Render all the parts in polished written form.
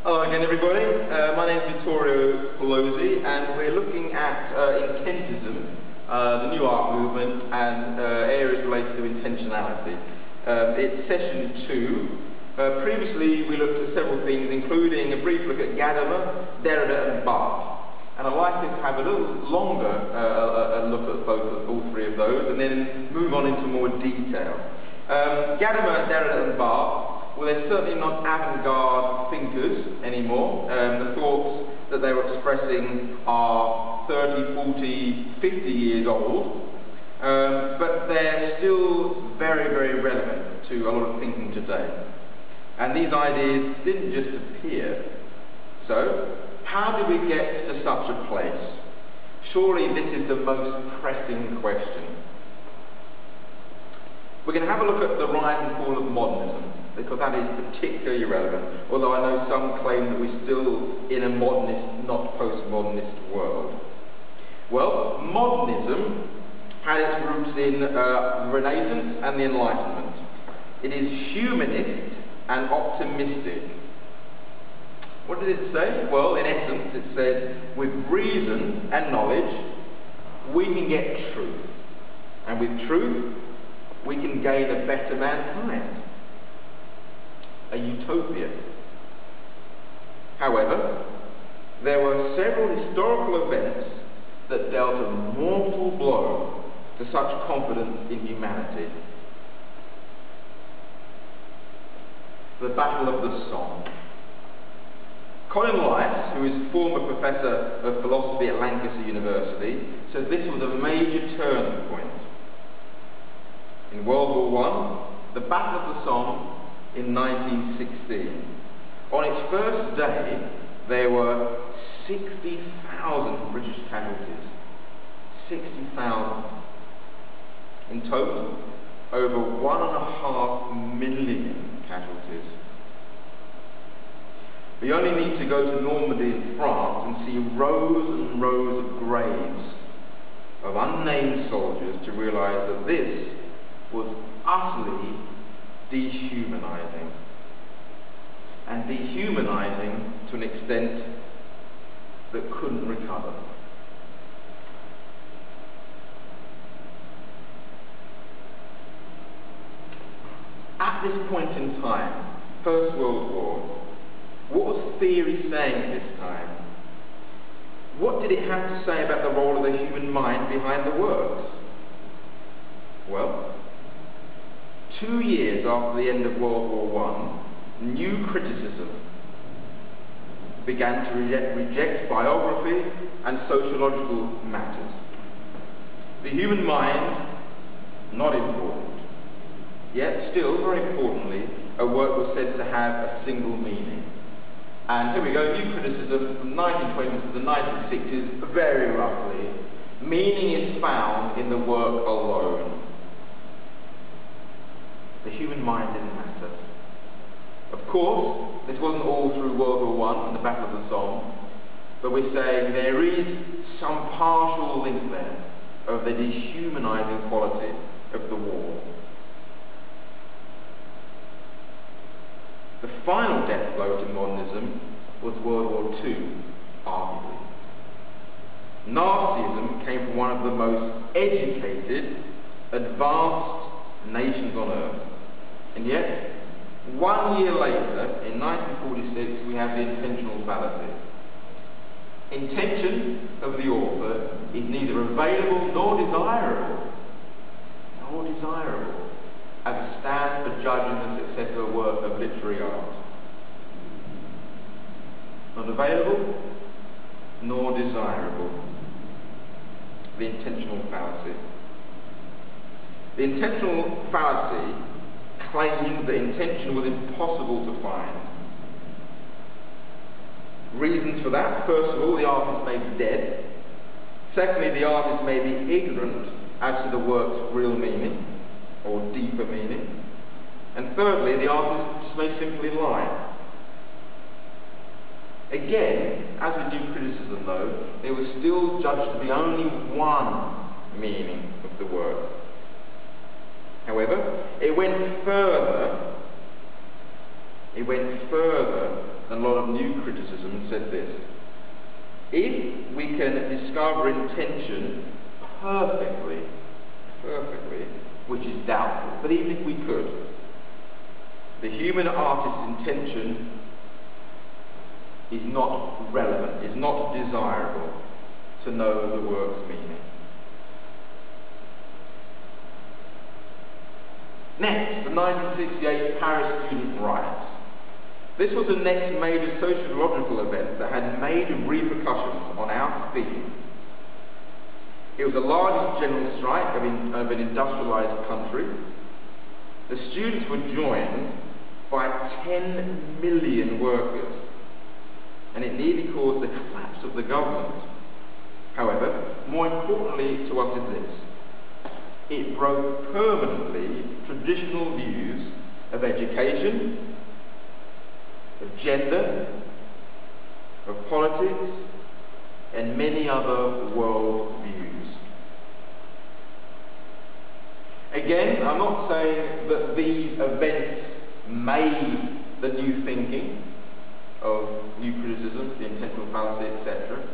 Hello again, everybody. My name is Vittorio Pelosi, and we're looking at Intentism, the new art movement, and areas related to intentionality. It's session 2. Previously, we looked at several things, including a brief look at Gadamer, Derrida, and Barthes. And I'd like to have a little longer look at all three of those, and then move on into more detail. Gadamer, Derrida, and Barthes, well, they're certainly not avant-garde thinkers anymore. The thoughts that they were expressing are 30, 40, 50 years old, but they're still very, very relevant to a lot of thinking today. And these ideas didn't just appear. So, how did we get to such a place? Surely this is the most pressing question. We're going to have a look at the rise and fall of modernism, because that is particularly relevant, although I know some claim that we're still in a modernist, not postmodernist world. Well, modernism had its roots in the Renaissance and the Enlightenment. It is humanist and optimistic. What did it say? Well, in essence, it said, with reason and knowledge, we can get truth. And with truth, we can gain a better mankind. A utopia. However, there were several historical events that dealt a mortal blow to such confidence in humanity. The Battle of the Somme. Colin Rice, who is former professor of philosophy at Lancaster University, says this was a major turning point. In World War I, the Battle of the Somme in 1916. On its first day, there were 60,000 British casualties. 60,000. In total, over 1.5 million casualties. We only need to go to Normandy in France and see rows and rows of graves of unnamed soldiers to realise that this was utterly dehumanizing. And dehumanizing to an extent that couldn't recover. At this point in time, First World War, what was theory saying at this time? What did it have to say about the role of the human mind behind the works? Well, 2 years after the end of World War I, new criticism began to reject biography and sociological matters. The human mind, not important. Yet, still, very importantly, a work was said to have a single meaning. And here we go, new criticism from the 1920s to the 1960s, very roughly. Meaning is found in the work alone. The human mind didn't matter. Of course, this wasn't all through World War I and the Battle of the Somme, but we're saying there is some partial link there of the dehumanizing quality of the war. The final death blow to modernism was World War II, arguably. Nazism came from one of the most educated, advanced nations on earth. And yet, 1 year later, in 1946, we have the intentional fallacy. Intention of the author is neither available nor desirable, as a stand for judging the success of a work of literary art. Not available, nor desirable. The intentional fallacy. The intentional fallacy claims that intention was impossible to find. Reasons for that: first of all, the artist may be dead. Secondly, the artist may be ignorant as to the work's real meaning, or deeper meaning. And thirdly, the artist may simply lie. Again, as with new criticism though, there was still judged to be only one meaning of the work. However, it went further and a lot of new criticism, said this: if we can discover intention perfectly, which is doubtful, but even if we could, the human artist's intention is not relevant, is not desirable to know the work's meaning. Next, the 1968 Paris student riots. This was the next major sociological event that had major repercussions on our theme. It was the largest general strike of an industrialized country. The students were joined by 10 million workers, and it nearly caused the collapse of the government. However, more importantly to us is this: it broke permanently traditional views of education, of gender, of politics, and many other world views. Again, I'm not saying that these events made the new thinking of new criticism, the intentional fallacy, etc.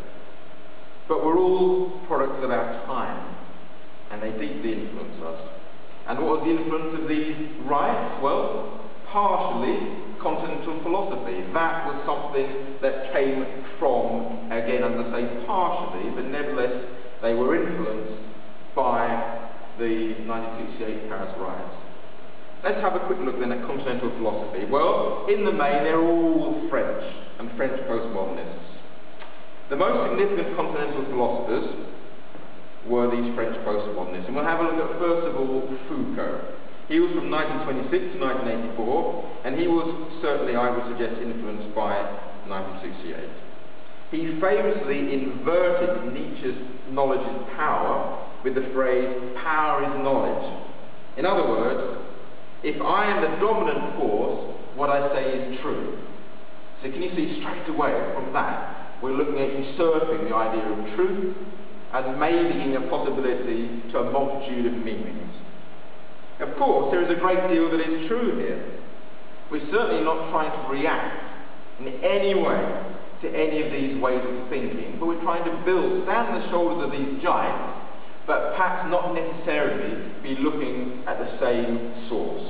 But we're all products of our time, and they deeply influence us. And what was the influence of these riots? Well, partially continental philosophy. That was something that came from, again, I'm going to say partially, but nevertheless they were influenced by the 1968 Paris riots. Let's have a quick look then at continental philosophy. Well, in the main, they're all French, and French postmodernists. The most significant continental philosophers were these French postmodernists. And we'll have a look at, first of all, Foucault. He was from 1926 to 1984, and he was certainly, I would suggest, influenced by 1968. He famously inverted Nietzsche's knowledge is power with the phrase, power is knowledge. In other words, if I am the dominant force, what I say is true. So can you see straight away from that, we're looking at usurping the idea of truth and making a possibility to a multitude of meanings. Of course, there is a great deal that is true here. We're certainly not trying to react in any way to any of these ways of thinking, but we're trying to stand on the shoulders of these giants, but perhaps not necessarily be looking at the same source.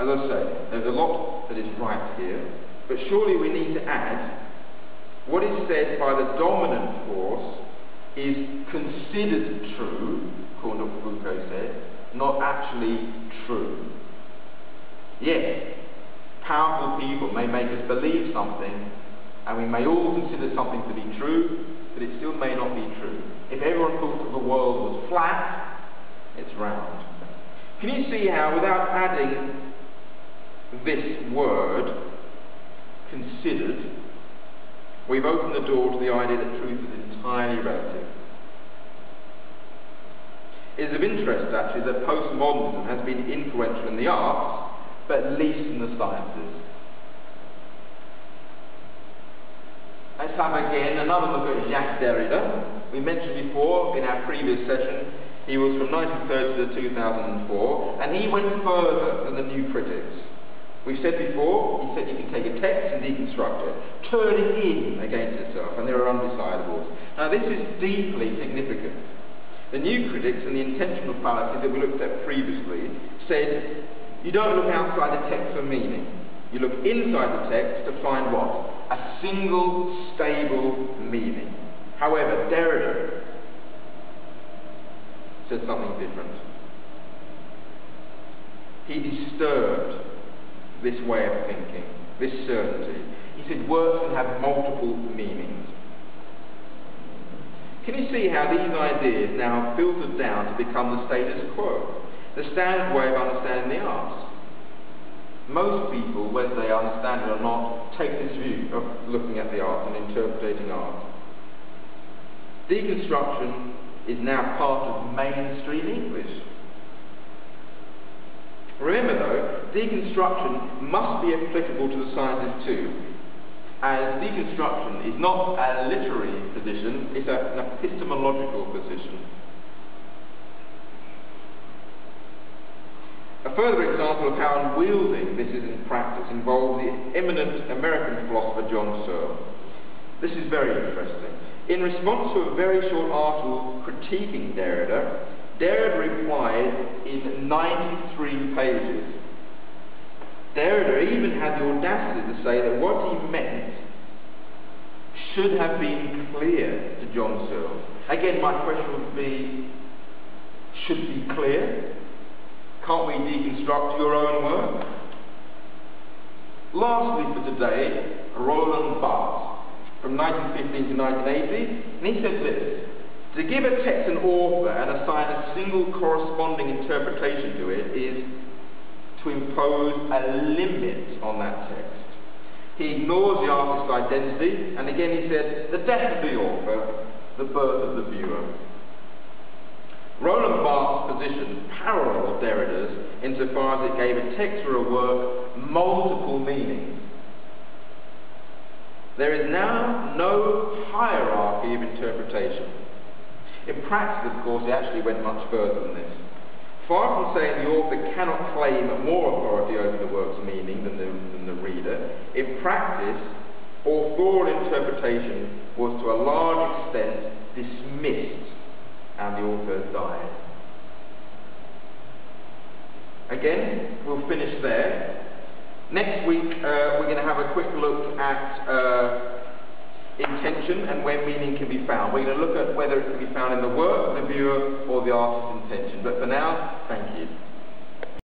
As I say, there's a lot that is right here, but surely we need to add what is said by the dominant force is considered true, according to what Foucault said, not actually true. Yes, powerful people may make us believe something, and we may all consider something to be true, but it still may not be true. If everyone thought that the world was flat, it's round. Can you see how, without adding this word, considered, we've opened the door to the idea that truth is entirely relative? It is of interest, actually, that postmodernism has been influential in the arts, but least in the sciences. Let's have again another look at Jacques Derrida. We mentioned before in our previous session, he was from 1930 to 2004, and he went further than the new critics. We've said before, he said you can take a text and deconstruct it, turn it in against itself, and there are undecidables. Now this is deeply significant. The new critics and the intentional fallacy that we looked at previously said you don't look outside the text for meaning. You look inside the text to find what? A single, stable meaning. However, Derrida said something different. He disturbed this way of thinking, this certainty. He said words can have multiple meanings. Can you see how these ideas now have filtered down to become the status quo, the standard way of understanding the arts? Most people, whether they understand it or not, take this view of looking at the arts and interpreting art. Deconstruction is now part of mainstream English. Remember though, deconstruction must be applicable to the sciences too, as deconstruction is not a literary position, it's an epistemological position. A further example of how unwieldy this is in practice involves the eminent American philosopher John Searle. This is very interesting. In response to a very short article critiquing Derrida, Derrida replied in 93 pages. Derrida even had the audacity to say that what he meant should have been clear to John Searle. Again, my question would be, should be clear? Can't we deconstruct your own work? Lastly for today, Roland Barthes, from 1915 to 1980, and he said this: to give a text an author and assign a single corresponding interpretation to it is to impose a limit on that text. He ignores the artist's identity, and again he said, the death of the author, the birth of the viewer. Roland Barthes' position paralleled Derrida's insofar as it gave a text or a work multiple meanings. There is now no hierarchy of interpretation. In practice, of course, he actually went much further than this. Far from saying the author cannot claim more authority over the work's meaning than the reader, in practice, authorial interpretation was to a large extent dismissed, and the author died. Again, we'll finish there. Next week, we're going to have a quick look at intention and where meaning can be found. We're going to look at whether it can be found in the work, the viewer, or the artist's intention. But for now, thank you.